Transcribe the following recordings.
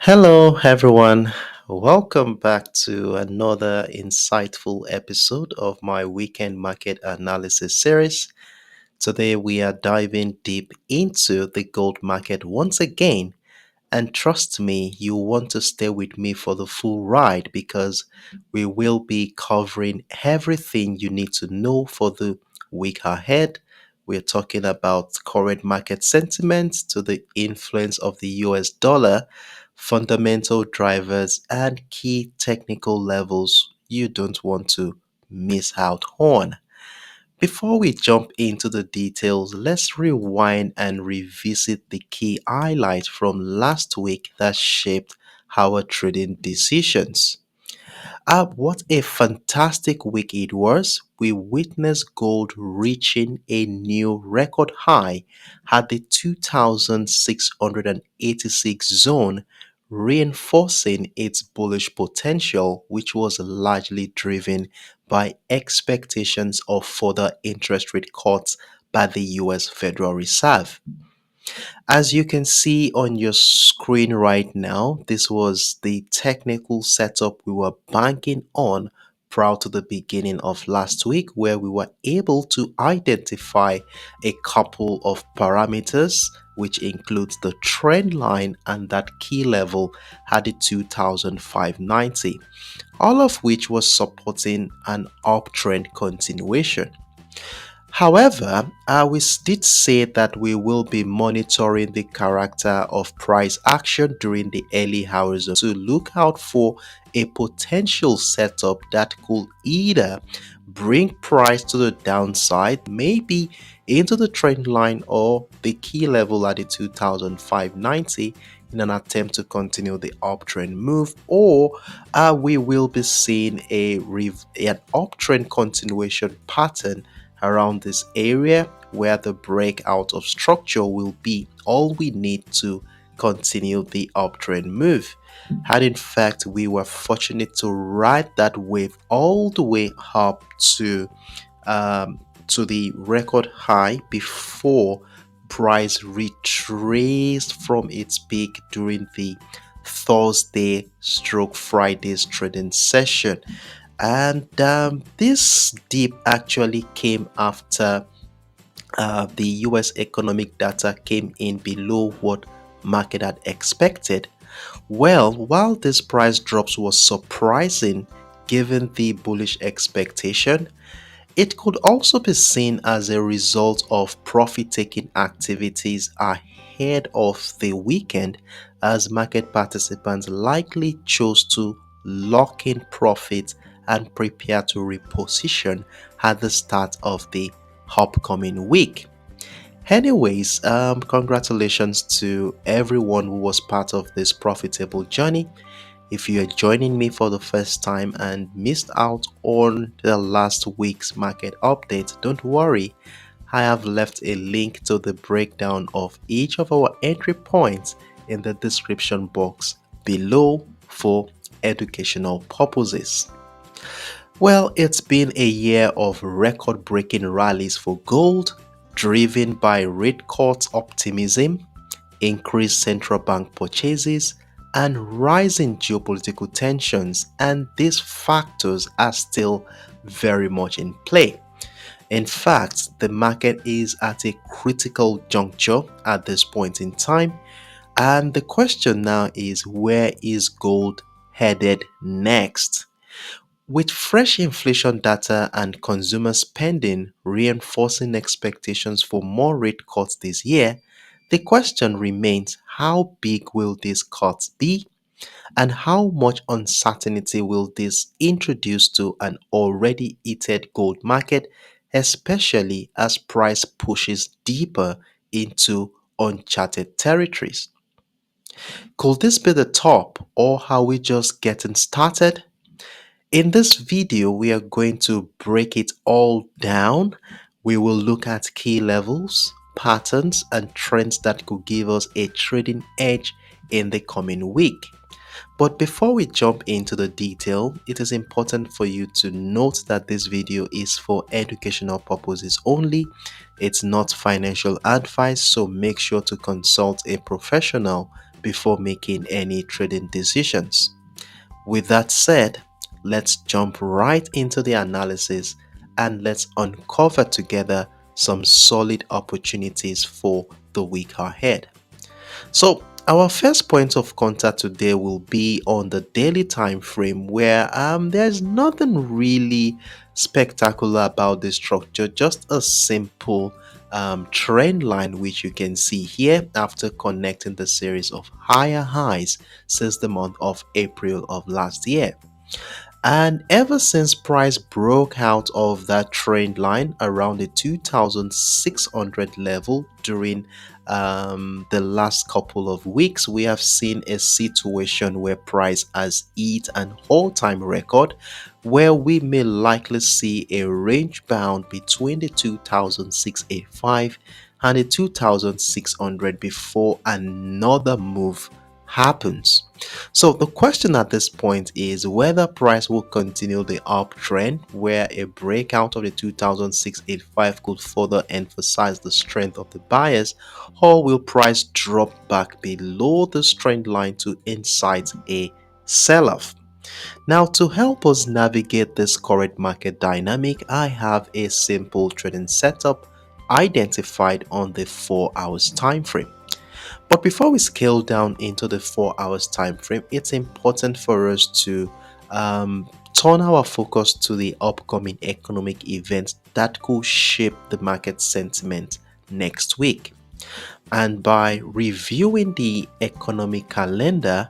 Hello, everyone. Welcome back to another insightful episode of my weekend market analysis series. Today, we are diving deep into the gold market once again. And trust me, you want to stay with me for the full ride because we will be covering everything you need to know for the week ahead. We're talking about current market sentiment to the influence of the US dollar, fundamental drivers, and key technical levels you don't want to miss out on. Before we jump into the details, let's rewind and revisit the key highlights from last week that shaped our trading decisions. What a fantastic week it was. We witnessed gold reaching a new record high at the 2,686 zone, reinforcing its bullish potential, which was largely driven by expectations of further interest rate cuts by the US Federal Reserve. As you can see on your screen right now, this was the technical setup we were banking on prior to the beginning of last week, where we were able to identify a couple of parameters, which includes the trend line and that key level at the 2590, all of which was supporting an uptrend continuation. However, did say that we will be monitoring the character of price action during the early hours to look out for a potential setup that could either bring price to the downside, maybe into the trend line or the key level at the 2590 in an attempt to continue the uptrend move, or we will be seeing an uptrend continuation pattern around this area where the breakout of structure will be all we need to continue the uptrend move. And in fact, we were fortunate to ride that wave all the way up to the record high before price retraced from its peak during the Thursday stroke Friday's trading session. And this dip actually came after the US economic data came in below what market had expected. Well, while this price drops was surprising given the bullish expectation, it could also be seen as a result of profit-taking activities ahead of the weekend, as market participants likely chose to lock in profits and prepare to reposition at the start of the upcoming week. Anyways, congratulations to everyone who was part of this profitable journey. If you are joining me for the first time and missed out on the last week's market update, don't worry. I have left a link to the breakdown of each of our entry points in the description box below for educational purposes. Well, it's been a year of record breaking rallies for gold, driven by rate cut optimism, increased central bank purchases, and rising geopolitical tensions, and these factors are still very much in play. In fact, the market is at a critical juncture at this point in time, and the question now is, where is gold headed next? With fresh inflation data and consumer spending reinforcing expectations for more rate cuts this year, the question remains, how big will these cuts be, and how much uncertainty will this introduce to an already heated gold market, especially as price pushes deeper into uncharted territories? Could this be the top, or are we just getting started? In this video, we are going to break it all down. We will look at key levels, patterns, and trends that could give us a trading edge in the coming week. But before we jump into the detail, it is important for you to note that this video is for educational purposes only. It's not financial advice, so make sure to consult a professional before making any trading decisions. With that said, let's jump right into the analysis and let's uncover together some solid opportunities for the week ahead. So, our first point of contact today will be on the daily time frame where there's nothing really spectacular about this structure, just a simple trend line which you can see here after connecting the series of higher highs since the month of April of last year. And ever since price broke out of that trend line around the 2600 level during the last couple of weeks, we have seen a situation where price has hit an all-time record where we may likely see a range bound between the 2685 and the 2600 before another move happens. So the question at this point is whether price will continue the uptrend where a breakout of the 2685 could further emphasize the strength of the buyers, or will price drop back below this trend line to incite a sell-off. Now, to help us navigate this current market dynamic, I have a simple trading setup identified on the 4 hours time frame. But before we scale down into the 4 hours time frame, it's important for us to turn our focus to the upcoming economic events that could shape the market sentiment next week. And by reviewing the economic calendar,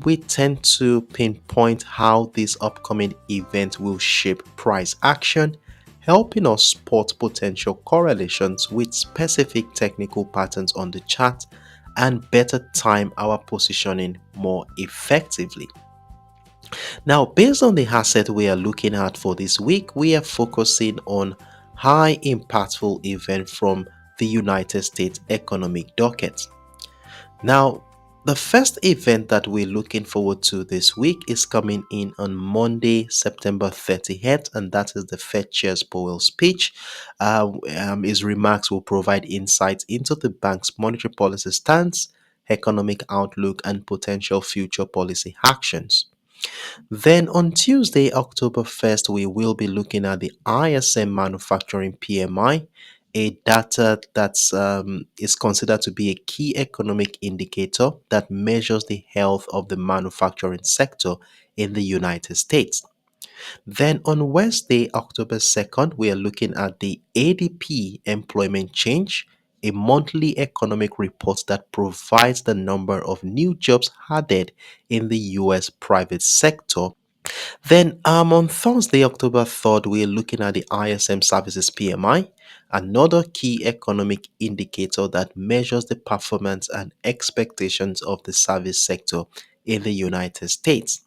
we tend to pinpoint how this upcoming event will shape price action, helping us spot potential correlations with specific technical patterns on the chart and better time our positioning more effectively. Now, based on the asset we are looking at for this week, we are focusing on high impactful event from the United States economic docket. Now, the first event that we're looking forward to this week is coming in on Monday, September 30th, and that is the Fed Chair's Powell speech. His remarks will provide insights into the bank's monetary policy stance, economic outlook, and potential future policy actions. Then on Tuesday, October 1st, we will be looking at the ISM manufacturing PMI, a data is considered to be a key economic indicator that measures the health of the manufacturing sector in the United States. Then on Wednesday, October 2nd, we are looking at the ADP employment change, a monthly economic report that provides the number of new jobs added in the US private sector. Then on Thursday, October 3rd, we're looking at the ISM Services PMI, another key economic indicator that measures the performance and expectations of the service sector in the United States.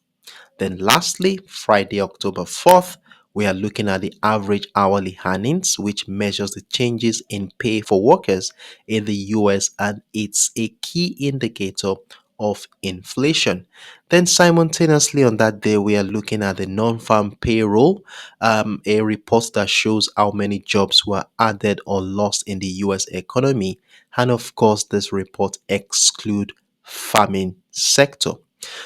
Then lastly, Friday, October 4th, we are looking at the average hourly earnings, which measures the changes in pay for workers in the US, and it's a key indicator of inflation. Then simultaneously on that day, we are looking at the non-farm payroll, a report that shows how many jobs were added or lost in the US economy. And of course, this report exclude farming sector.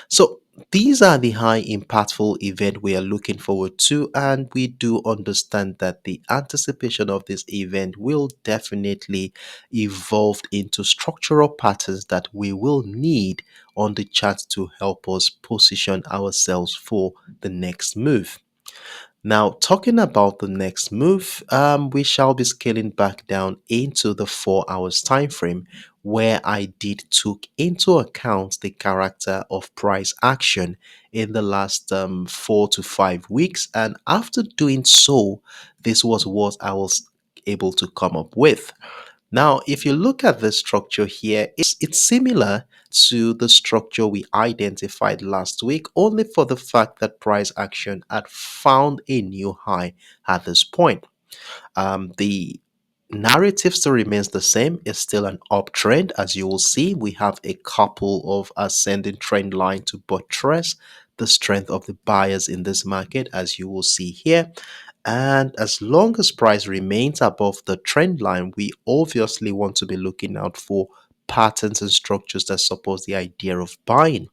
So these are the high impactful event we are looking forward to, and we do understand that the anticipation of this event will definitely evolve into structural patterns that we will need on the chart to help us position ourselves for the next move. Now, talking about the next move, we shall be scaling back down into the 4 hours time frame where I did took into account the character of price action in the last 4 to 5 weeks. And after doing so, this was what I was able to come up with. Now, if you look at the structure here, it's similar to the structure we identified last week, only for the fact that price action had found a new high at this point. The narrative still remains the same. It's still an uptrend. As you will see, we have a couple of ascending trend line to buttress the strength of the buyers in this market, as you will see here. And as long as price remains above the trend line, we obviously want to be looking out for patterns and structures that support the idea of buying.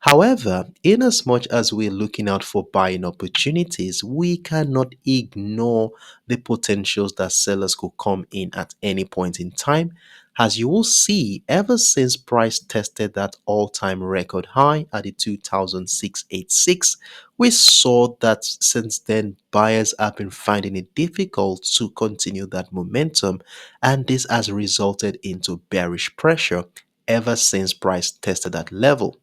However, in as much as we're looking out for buying opportunities, we cannot ignore the potentials that sellers could come in at any point in time. As you will see, ever since price tested that all-time record high at the 2686, we saw that since then buyers have been finding it difficult to continue that momentum, and this has resulted into bearish pressure ever since price tested that level.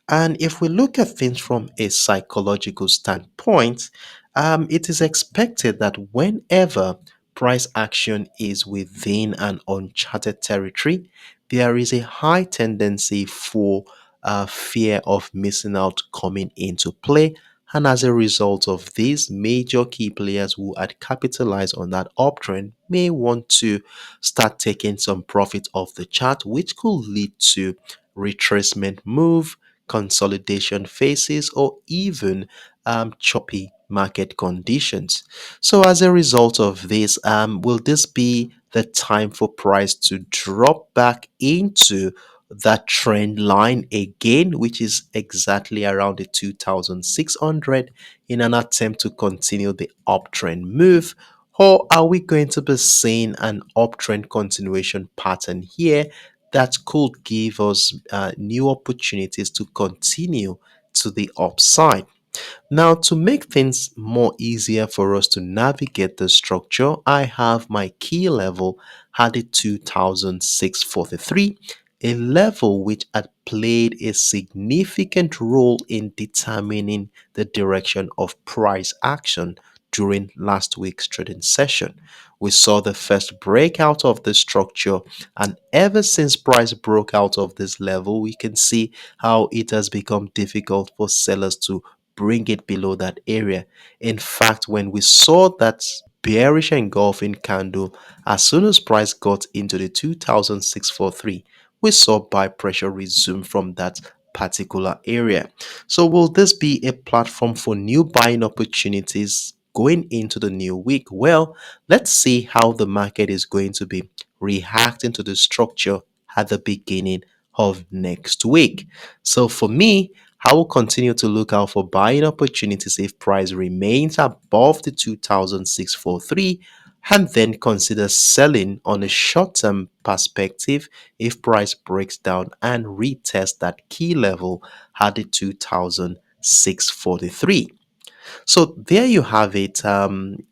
And if we look at things from a psychological standpoint, it is expected that whenever price action is within an uncharted territory, there is a high tendency for fear of missing out coming into play. And as a result of this, major key players who had capitalized on that uptrend may want to start taking some profit off the chart, which could lead to retracement move, consolidation phases, or even choppy market conditions. So, as a result of this, will this be the time for price to drop back into that trend line again, which is exactly around the 2600, in an attempt to continue the uptrend move? Or are we going to be seeing an uptrend continuation pattern here that could give us new opportunities to continue to the upside? Now, to make things more easier for us to navigate the structure, I have my key level at the 2643, a level which had played a significant role in determining the direction of price action during last week's trading session. We saw the first breakout of the structure, and ever since price broke out of this level, we can see how it has become difficult for sellers to bring it below that area. In fact, when we saw that bearish engulfing candle, as soon as price got into the 2643, we saw buy pressure resume from that particular area. So, will this be a platform for new buying opportunities going into the new week? Well, let's see how the market is going to be reacting to the structure at the beginning of next week. So, for me, I will continue to look out for buying opportunities if price remains above the 2643, and then consider selling on a short-term perspective if price breaks down and retest that key level at the 2643. So there you have it.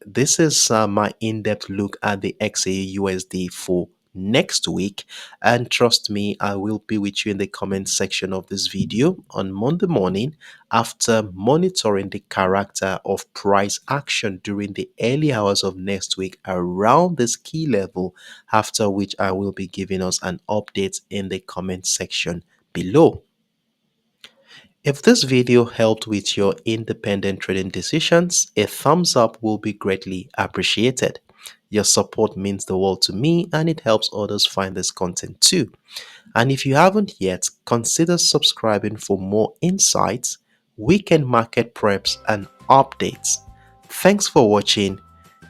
This is my in-depth look at the XAUUSD for next week. And trust me, I will be with you in the comment section of this video on Monday morning after monitoring the character of price action during the early hours of next week around this key level, after which I will be giving us an update in the comment section below. If this video helped with your independent trading decisions, a thumbs up will be greatly appreciated. Your support means the world to me and it helps others find this content too. And if you haven't yet, consider subscribing for more insights, weekend market preps, and updates. Thanks for watching.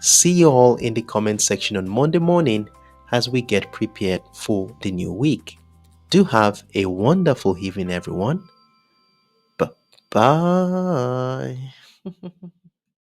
See you all in the comment section on Monday morning as we get prepared for the new week. Do have a wonderful evening, everyone. Bye.